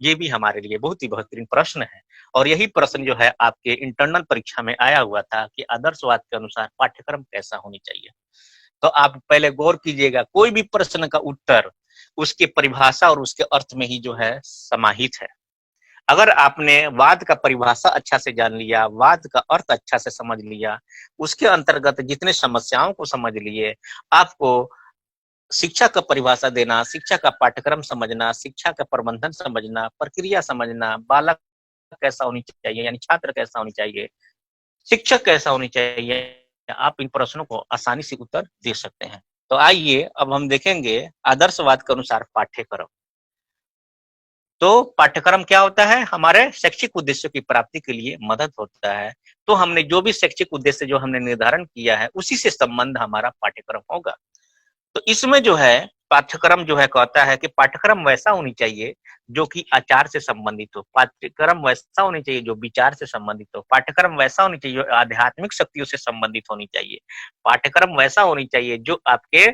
ये भी हमारे लिए बहुत ही बेहतरीन प्रश्न है और यही प्रश्न जो है आपके इंटरनल परीक्षा में आया हुआ था कि आदर्शवाद के अनुसार पाठ्यक्रम कैसा होनी चाहिए। तो आप पहले गौर कीजिएगा, कोई भी प्रश्न का उत्तर उसकी परिभाषा और उसके अर्थ में ही जो है समाहित है। अगर आपने वाद का परिभाषा अच्छा से जान लिया, वाद का अर्थ अच्छा से समझ लिया, उसके अंतर्गत जितने समस्याओं को समझ लिए, आपको शिक्षा का परिभाषा देना, शिक्षा का पाठ्यक्रम समझना, शिक्षा का प्रबंधन समझना, प्रक्रिया समझना, बालक कैसा होनी चाहिए यानी छात्र कैसा होनी चाहिए, शिक्षक कैसा होनी चाहिए, आप इन प्रश्नों को आसानी से उत्तर दे सकते हैं। तो आइए अब हम देखेंगे आदर्शवाद के अनुसार पाठ्यक्रम। तो पाठ्यक्रम क्या होता है? हमारे शैक्षिक उद्देश्यों की प्राप्ति के लिए मदद होता है। तो हमने जो भी शैक्षिक उद्देश्य जो हमने निर्धारण किया है, उसी से संबंध हमारा पाठ्यक्रम होगा। तो इसमें जो है पाठ्यक्रम जो है कहता है कि पाठ्यक्रम वैसा होनी चाहिए जो कि आचार से संबंधित हो, पाठ्यक्रम वैसा होनी चाहिए जो विचार से संबंधित हो, पाठ्यक्रम वैसा होनी चाहिए जो आध्यात्मिक शक्तियों से संबंधित होनी चाहिए, पाठ्यक्रम वैसा होनी चाहिए जो आपके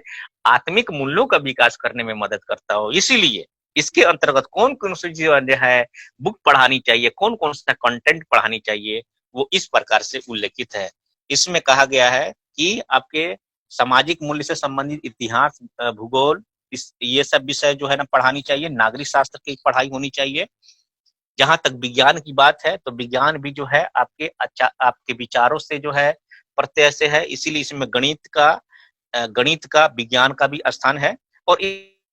आत्मिक मूल्यों का विकास करने में मदद करता हो। इसीलिए इसके अंतर्गत कौन कौन सी जो है बुक पढ़ानी चाहिए, कौन कौन सा कंटेंट पढ़ानी चाहिए, वो इस प्रकार से उल्लेखित है। इसमें कहा गया है कि आपके सामाजिक मूल्य से संबंधित इतिहास, भूगोल, ये सब विषय जो है ना पढ़ानी चाहिए। नागरिक शास्त्र की पढ़ाई होनी चाहिए। जहां तक विज्ञान की बात है तो विज्ञान भी जो है आपके विचारों से जो है प्रत्यय से है, इसीलिए इसमें गणित का विज्ञान का भी स्थान है। और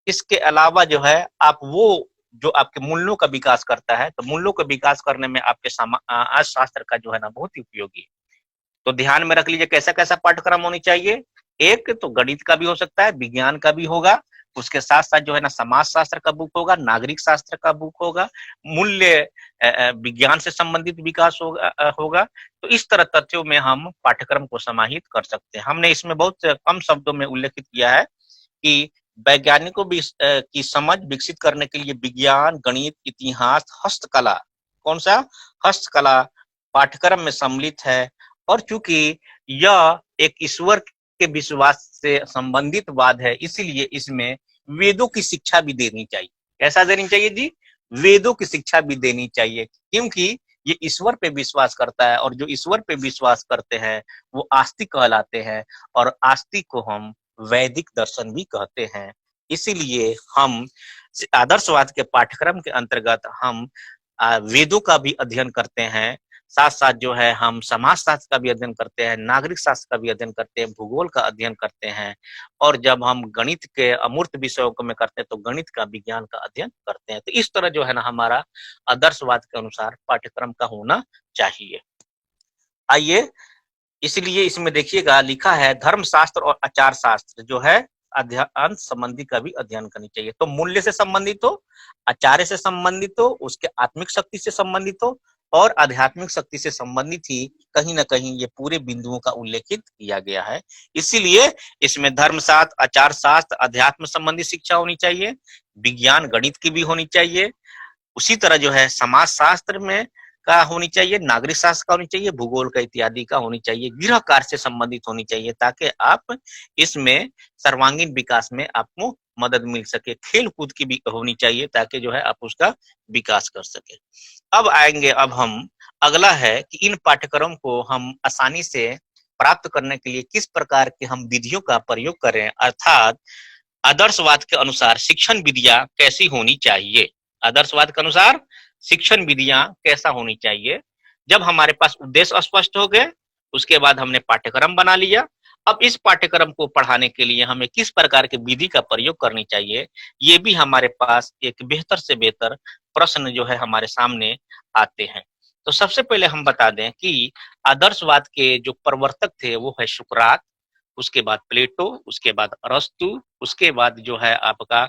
इसके अलावा जो है आप वो जो आपके मूल्यों का विकास करता है, तो मूल्यों का विकास करने में आपके शास्त्र का जो है ना बहुत ही उपयोगी है। तो ध्यान में रख लीजिए कैसा कैसा पाठ्यक्रम होनी चाहिए। एक तो गणित का भी हो सकता है, विज्ञान का भी होगा, उसके साथ साथ जो है ना समाज शास्त्र का बुक होगा, नागरिक शास्त्र का बुक होगा, मूल्य विज्ञान से संबंधित विकास होगा। तो इस तरह तथ्यों में हम पाठ्यक्रम को समाहित कर सकते हैं। हमने इसमें बहुत कम शब्दों में उल्लेखित किया है कि वैज्ञानिकों की समझ विकसित करने के लिए विज्ञान, गणित, इतिहास, हस्तकला, कौन सा? हस्तकला पाठ्यक्रम में सम्मिलित है। और चूंकि यह एक ईश्वर के विश्वास से संबंधित वाद है, इसीलिए इसमें वेदों की शिक्षा भी देनी चाहिए। कैसा देनी चाहिए जी? वेदों की शिक्षा भी देनी चाहिए, क्योंकि ये ईश्वर पे विश्वास करता है और जो ईश्वर पे विश्वास करते हैं वो आस्तिक कहलाते हैं और आस्तिक को हम वैदिक दर्शन भी कहते हैं। इसीलिए हम आदर्शवाद के पाठ्यक्रम के अंतर्गत हम वेदों का भी अध्ययन करते हैं, साथ साथ जो है हम समाज शास्त्र का भी अध्ययन करते हैं, नागरिक शास्त्र का भी अध्ययन करते हैं, भूगोल का अध्ययन करते हैं। और जब हम गणित के अमूर्त विषयों को में करते हैं तो गणित का, विज्ञान का अध्ययन करते हैं। तो इस तरह जो है ना हमारा आदर्शवाद के अनुसार पाठ्यक्रम का होना चाहिए। आइए, इसलिए इसमें देखिएगा लिखा है धर्मशास्त्र और आचार शास्त्र जो है अध्ययन संबंधी का भी अध्ययन करनी चाहिए। तो मूल्य से संबंधित हो, आचार्य से संबंधित हो, उसके आत्मिक शक्ति से संबंधित हो और आध्यात्मिक शक्ति से संबंधित ही कहीं ना कहीं ये पूरे बिंदुओं का उल्लेखित किया गया है। इसीलिए इसमें धर्मशास्त्र, आचार शास्त्र, अध्यात्म संबंधी शिक्षा होनी चाहिए, विज्ञान गणित की भी होनी चाहिए, उसी तरह जो है समाज शास्त्र में का होनी चाहिए, नागरिक शास्त्र का होनी चाहिए, भूगोल का इत्यादि का होनी चाहिए, गृह कार्य से संबंधित होनी चाहिए, ताकि आप इसमें सर्वांगीण विकास में आपको मदद मिल सके। खेल कूद की भी होनी चाहिए ताकि जो है आप उसका विकास कर सके। अब आएंगे, अब हम अगला है कि इन पाठ्यक्रम को हम आसानी से प्राप्त करने के लिए किस प्रकार के हम विधियों का प्रयोग करें, अर्थात आदर्शवाद के अनुसार शिक्षण विधियां कैसी होनी चाहिए। आदर्शवाद के अनुसार शिक्षण विधियां कैसा होनी चाहिए। जब हमारे पास उद्देश्य स्पष्ट हो गए, उसके बाद हमने पाठ्यक्रम बना लिया। अब इस पाठ्यक्रम को पढ़ाने के लिए हमें किस प्रकार के विधि का प्रयोग करनी चाहिए, ये भी हमारे पास एक बेहतर से बेहतर प्रश्न जो है हमारे सामने आते हैं। तो सबसे पहले हम बता दें कि आदर्शवाद के जो प्रवर्तक थे वो है सुकरात, उसके बाद प्लेटो, उसके बाद अरस्तु, उसके बाद जो है आपका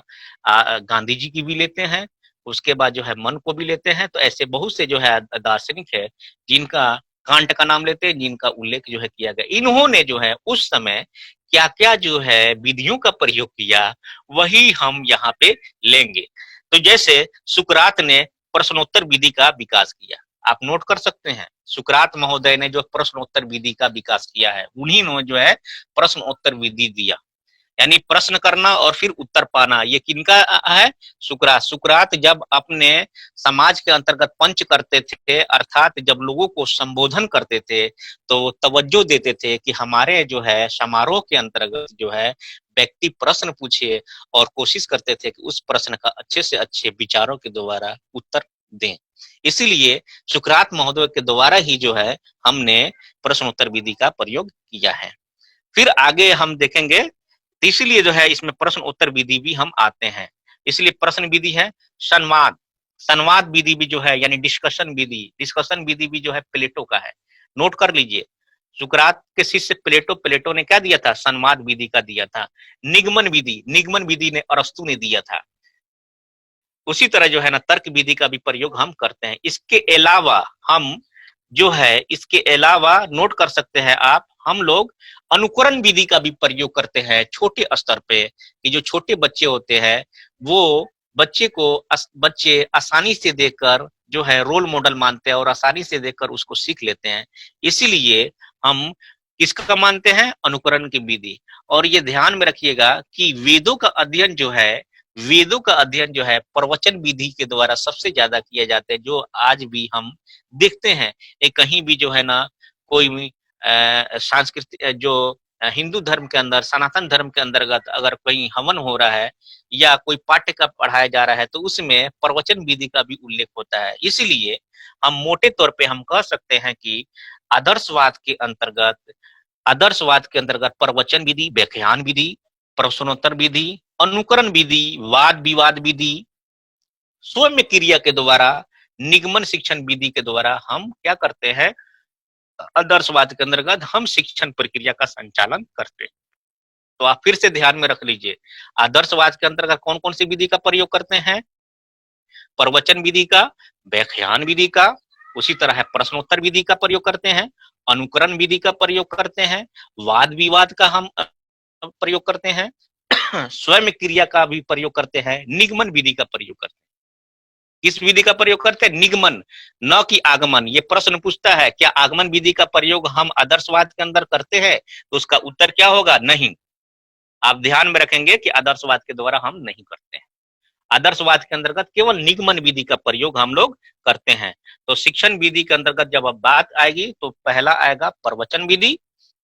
गांधी जी की भी लेते हैं, उसके बाद जो है मन को भी लेते हैं। तो ऐसे बहुत से जो है दार्शनिक है जिनका कांट का नाम लेते हैं, जिनका उल्लेख जो है किया गया। इन्होंने जो है उस समय क्या क्या जो है विधियों का प्रयोग किया, वही हम यहाँ पे लेंगे। तो जैसे सुकरात ने प्रश्नोत्तर विधि का विकास किया, आप नोट कर सकते हैं, सुकरात महोदय ने जो प्रश्नोत्तर विधि का विकास किया है, उन्हीं ने जो है प्रश्नोत्तर विधि दिया। यानी प्रश्न करना और फिर उत्तर पाना, ये किनका है? सुकरात। सुकरात जब अपने समाज के अंतर्गत पंच करते थे, अर्थात जब लोगों को संबोधन करते थे, तो तवज्जो देते थे कि हमारे जो है समारोह के अंतर्गत जो है व्यक्ति प्रश्न पूछे, और कोशिश करते थे कि उस प्रश्न का अच्छे से अच्छे विचारों के द्वारा उत्तर दें। इसीलिए सुकरात महोदय के द्वारा ही जो है हमने प्रश्नोत्तर विधि का प्रयोग किया है। फिर आगे हम देखेंगे, तो इसीलिए जो है इसमें प्रश्न उत्तर विधि भी हम आते हैं। इसलिए प्रश्न विधि है, संवाद, संवाद विधि भी जो है यानी डिस्कशन विधि, डिस्कशन विधि भी जो है प्लेटो का है। नोट कर लीजिए, सुकरात के शिष्य प्लेटो, प्लेटो ने क्या दिया था? संवाद विधि का दिया था। निगमन विधि, निगमन विधि ने अरस्तु ने दिया था। उसी तरह जो है ना तर्क विधि का भी प्रयोग हम करते हैं। इसके अलावा हम जो है, इसके अलावा नोट कर सकते हैं आप, हम लोग अनुकरण विधि का भी प्रयोग करते हैं छोटे स्तर पे, कि जो छोटे बच्चे होते हैं वो बच्चे को बच्चे आसानी से देखकर जो है रोल मॉडल मानते हैं और आसानी से देखकर उसको सीख लेते हैं। इसीलिए हम किसका मानते हैं? अनुकरण की विधि। और ये ध्यान में रखिएगा कि वेदों का अध्ययन जो है, वेदों का अध्ययन जो है प्रवचन विधि के द्वारा सबसे ज्यादा किया जाता है, जो आज भी हम देखते हैं। ये कहीं भी जो है ना कोई भी सांस्कृतिक जो हिंदू धर्म के अंदर, सनातन धर्म के अंतर्गत अगर कहीं हवन हो रहा है या कोई पाठ्य का पढ़ाया जा रहा है, तो उसमें प्रवचन विधि का भी उल्लेख होता है। इसीलिए हम मोटे तौर पे हम कह सकते हैं कि आदर्शवाद के अंतर्गत, आदर्शवाद के अंतर्गत प्रवचन विधि, व्याख्यान विधि, प्रश्नोत्तर विधि, अनुकरण विधि, वाद विवाद विधि, स्वयं क्रिया के द्वारा, निगमन शिक्षण विधि के द्वारा हम क्या करते हैं? आदर्शवाद के अंतर्गत हम शिक्षण प्रक्रिया का संचालन करते हैं। तो आप फिर से ध्यान में रख लीजिए, आदर्शवाद के अंतर्गत कौन कौन सी विधि का प्रयोग करते हैं? प्रवचन विधि का, व्याख्यान विधि का, उसी तरह है प्रश्नोत्तर विधि का प्रयोग करते हैं, अनुकरण विधि का प्रयोग करते हैं, वाद विवाद का हम प्रयोग करते हैं, स्वयं क्रिया का भी प्रयोग करते हैं, निगमन विधि का प्रयोग करते हैं। किस विधि का प्रयोग करते हैं? निगमन, न कि आगमन। ये प्रश्न पूछता है क्या आगमन विधि का प्रयोग हम आदर्शवाद के अंदर करते हैं? तो उसका उत्तर क्या होगा? नहीं। आप ध्यान में रखेंगे कि आदर्शवाद के द्वारा हम नहीं करते हैं। आदर्शवाद के अंतर्गत केवल निगमन विधि का प्रयोग हम लोग करते हैं। तो शिक्षण विधि के अंतर्गत जब अब बात आएगी तो पहला आएगा प्रवचन विधि,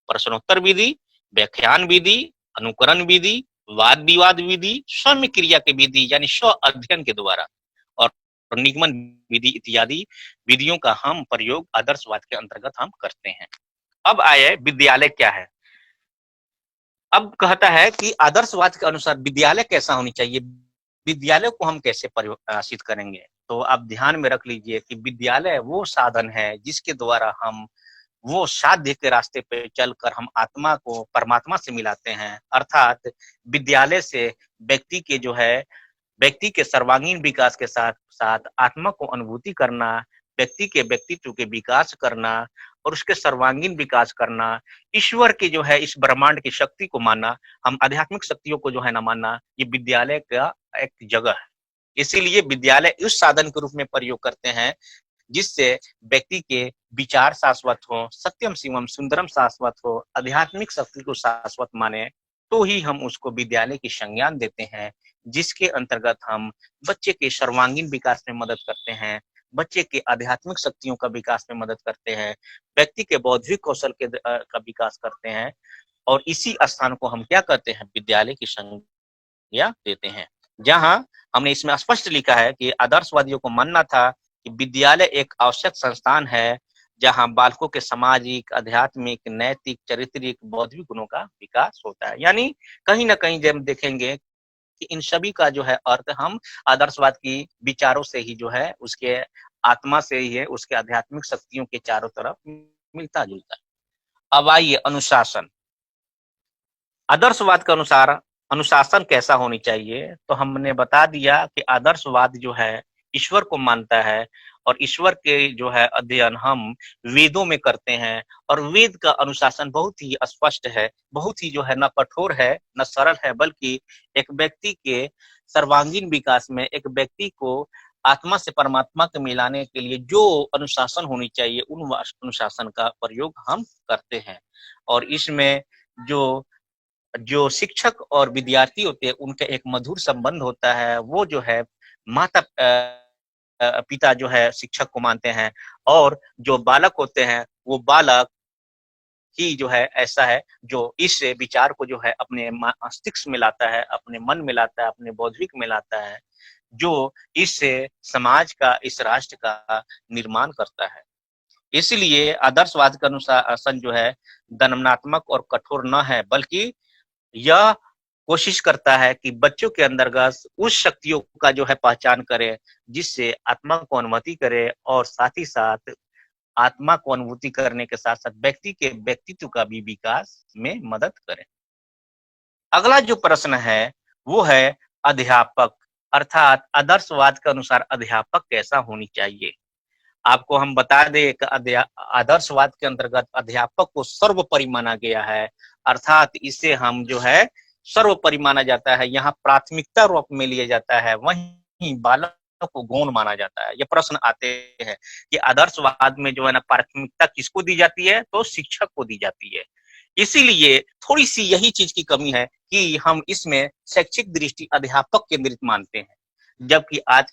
प्रश्नोत्तर विधि, व्याख्यान विधि, अनुकरण विधि, वाद विवाद विधि, स्वयं क्रिया की विधि यानी स्व अध्ययन के द्वारा, और निगमन विधि इत्यादि विधियों का हम प्रयोग आदर्शवाद के अंतर्गत हम करते हैं। अब आए विद्यालय क्या है। अब कहता है कि आदर्शवाद के अनुसार विद्यालय कैसा होनी चाहिए, विद्यालय को हम कैसे परिभाषित करेंगे। तो आप ध्यान में रख लीजिए कि विद्यालय वो साधन है जिसके द्वारा हम वो साध्य के रास्ते पे चलकर हम आत्मा को परमात्मा से मिलाते हैं। अर्थात विद्यालय से व्यक्ति के जो है, व्यक्ति के सर्वांगीण विकास के साथ साथ आत्मा को अनुभूति करना, व्यक्ति के व्यक्तित्व के विकास करना और उसके सर्वांगीण विकास करना, ईश्वर की जो है इस ब्रह्मांड की शक्ति को मानना, हम आध्यात्मिक शक्तियों को जो है ना मानना, ये विद्यालय का एक जगह है। इसीलिए विद्यालय उस साधन के रूप में प्रयोग करते हैं जिससे व्यक्ति के विचार शाश्वत हो, सत्यम शिवम सुंदरम शाश्वत हो, आध्यात्मिक शक्ति को शाश्वत माने, तो ही हम उसको विद्यालय की संज्ञान देते हैं, जिसके अंतर्गत हम बच्चे के सर्वांगीण विकास में मदद करते हैं, बच्चे के आध्यात्मिक शक्तियों का विकास में मदद करते हैं, व्यक्ति के बौद्धिक कौशल के का विकास करते हैं, और इसी स्थान को हम क्या कहते हैं? विद्यालय की संज्ञा देते हैं। जहां हमने इसमें स्पष्ट लिखा है कि आदर्शवादियों को मानना था कि विद्यालय एक आवश्यक संस्थान है जहां बालकों के सामाजिक, आध्यात्मिक, नैतिक, चारित्रिक, बौद्धिक गुणों का विकास होता है। यानी कहीं ना कहीं जब देखेंगे कि इन सभी का जो है अर्थ हम आदर्शवाद की विचारों से ही जो है, उसके आत्मा से ही है, उसके आध्यात्मिक शक्तियों के चारों तरफ मिलता जुलता है। अब आइए अनुशासन। आदर्शवाद के अनुसार अनुशासन कैसा होनी चाहिए, तो हमने बता दिया कि आदर्शवाद जो है ईश्वर को मानता है, और ईश्वर के जो है अध्ययन हम वेदों में करते हैं, और वेद का अनुशासन बहुत ही स्पष्ट है, बहुत ही जो है न कठोर है न सरल है, बल्कि एक व्यक्ति के सर्वांगीण विकास में, एक व्यक्ति को आत्मा से परमात्मा के मिलाने के लिए जो अनुशासन होनी चाहिए, उन अनुशासन का प्रयोग हम करते हैं। और इसमें जो जो शिक्षक और विद्यार्थी होते हैं उनका एक मधुर संबंध होता है। वो जो है माता पिता जो है शिक्षक को मानते हैं, और जो बालक होते हैं वो बालक ही जो है ऐसा है जो इस विचार को जो है अपने मस्तिष्क में लाता है, अपने मन में लाता है, अपने बौद्धिक में लाता है, जो इस समाज का, इस राष्ट्र का निर्माण करता है। इसलिए आदर्शवाद के अनुशासन जो है दंडनात्मक और कठोर न है, बल्कि यह कोशिश करता है कि बच्चों के अंतर्गत उस शक्तियों का जो है पहचान करे, जिससे आत्मा को अनुमति करे, और साथ ही साथ आत्मा को अनुभूति करने के साथ साथ व्यक्ति के व्यक्तित्व का भी विकास में मदद करे। अगला जो प्रश्न है वो है अध्यापक, अर्थात आदर्शवाद के अनुसार अध्यापक कैसा होनी चाहिए। आपको हम बता दें कि आदर्शवाद के अंतर्गत अध्यापक को सर्वोपरि माना गया है, अर्थात इसे हम जो है सर्वोपरि माना जाता है, यहाँ प्राथमिकता रूप में लिया जाता है, वहीं बालक को गौण माना जाता है। ये प्रश्न आते हैं कि आदर्शवाद में जो है ना प्राथमिकता किसको दी जाती है, तो शिक्षक को दी जाती है। इसीलिए थोड़ी सी यही चीज की कमी है कि हम इसमें शैक्षिक दृष्टि अध्यापक केंद्रित मानते हैं, जबकि आज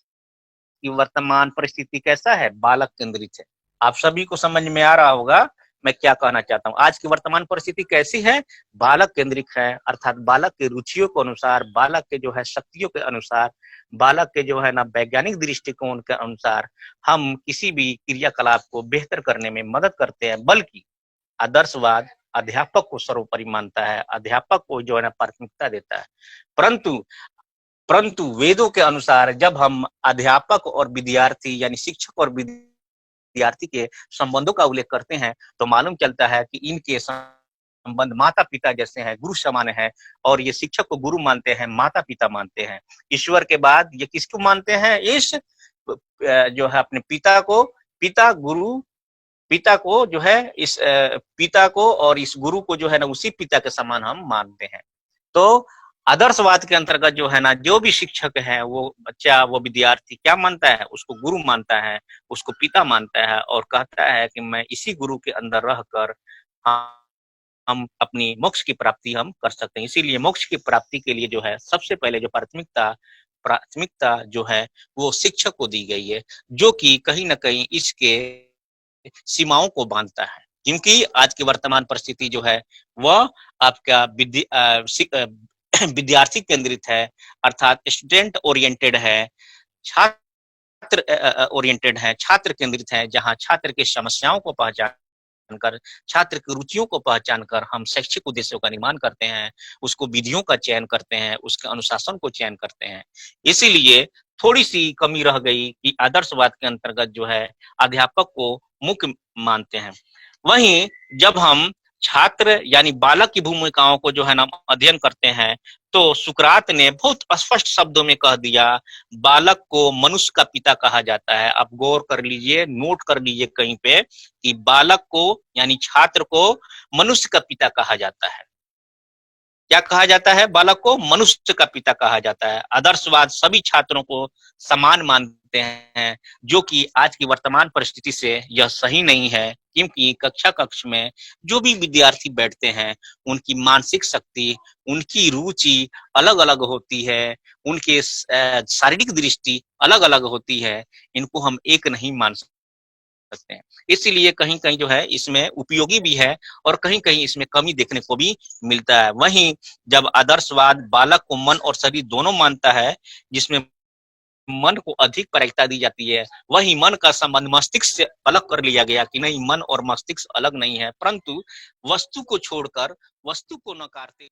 की वर्तमान परिस्थिति कैसा है, बालक केंद्रित है। आप सभी को समझ में आ रहा होगा मैं क्या कहना चाहता हूँ। आज की वर्तमान परिस्थिति कैसी है, बालक केंद्रित है, अर्थात बालक के रुचियों के अनुसार, बालक के जो है शक्तियों के अनुसार, बालक के जो है ना वैज्ञानिक दृष्टिकोण के अनुसार हम किसी भी क्रियाकलाप को बेहतर करने में मदद करते हैं। बल्कि आदर्शवाद अध्यापक को सर्वोपरि मानता है, अध्यापक को जो है ना प्राथमिकता देता है। परंतु परंतु वेदों के अनुसार जब हम अध्यापक और विद्यार्थी यानी शिक्षक और विद्यार्थी के संबंधों का उल्लेख करते हैं, तो मालूम चलता है कि इनके संबंध माता पिता जैसे हैं, गुरु समान है, और ये शिक्षक को गुरु मानते हैं, माता पिता मानते हैं। ईश्वर के बाद ये किसको मानते हैं, इस जो है अपने पिता को, पिता गुरु, पिता को जो है इस पिता को और इस गुरु को जो है ना उसी पिता के समान हम मानते हैं। तो आदर्शवाद के अंतर्गत जो है ना जो भी शिक्षक है, वो बच्चा, वो विद्यार्थी क्या मानता है, उसको गुरु मानता है, उसको पिता मानता है, और कहता है कि मैं इसी गुरु के अंदर रहकर हम अपनी मोक्ष की प्राप्ति हम कर सकते हैं। इसीलिए मोक्ष की प्राप्ति के लिए जो है सबसे पहले जो प्राथमिकता जो है वो शिक्षक को दी गई है, जो कि कहीं ना कहीं इसके सीमाओं को बांधता है। क्योंकि आज की वर्तमान परिस्थिति जो है वह आपका विद्यार्थी केंद्रित है, अर्थात स्टूडेंट ओरिएंटेड है, छात्र ओरिएंटेड है, छात्र केंद्रित है, जहां छात्र की समस्याओं को पहचान कर, छात्र की रुचियों को पहचान कर हम शैक्षिक उद्देश्यों का निर्माण करते हैं, उसको विधियों का चयन करते हैं, उसके अनुशासन को चयन करते हैं। इसीलिए थोड़ी सी कमी रह गई कि आदर्शवाद के अंतर्गत जो है अध्यापक को मुख्य मानते हैं। वहीं जब हम छात्र यानी बालक की भूमिकाओं को जो है ना अध्ययन करते हैं, तो सुकरात ने बहुत स्पष्ट शब्दों में कह दिया, बालक को मनुष्य का पिता कहा जाता है। आप गौर कर लीजिए, नोट कर लीजिए कहीं पे कि बालक को यानी छात्र को मनुष्य का पिता कहा जाता है। क्या कहा जाता है, बालक को मनुष्य का पिता कहा जाता है। आदर्शवाद सभी छात्रों को समान मानते हैं, जो कि आज की वर्तमान परिस्थिति से यह सही नहीं है, क्योंकि कक्ष में जो भी विद्यार्थी बैठते हैं उनकी मानसिक शक्ति, उनकी रुचि अलग अलग होती है, उनके शारीरिक दृष्टि अलग अलग होती है, इनको हम एक नहीं मान सकते हैं। इसीलिए कहीं कहीं जो है इसमें उपयोगी भी है और कहीं कहीं इसमें कमी देखने को भी मिलता है। वहीं जब आदर्शवाद बालक को मन और शरीर दोनों मानता है, जिसमें मन को अधिक प्राथमिकता दी जाती है, वहीं मन का संबंध मस्तिष्क से अलग कर लिया गया कि नहीं, मन और मस्तिष्क अलग नहीं है, परंतु वस्तु को छोड़कर वस्तु को नकारते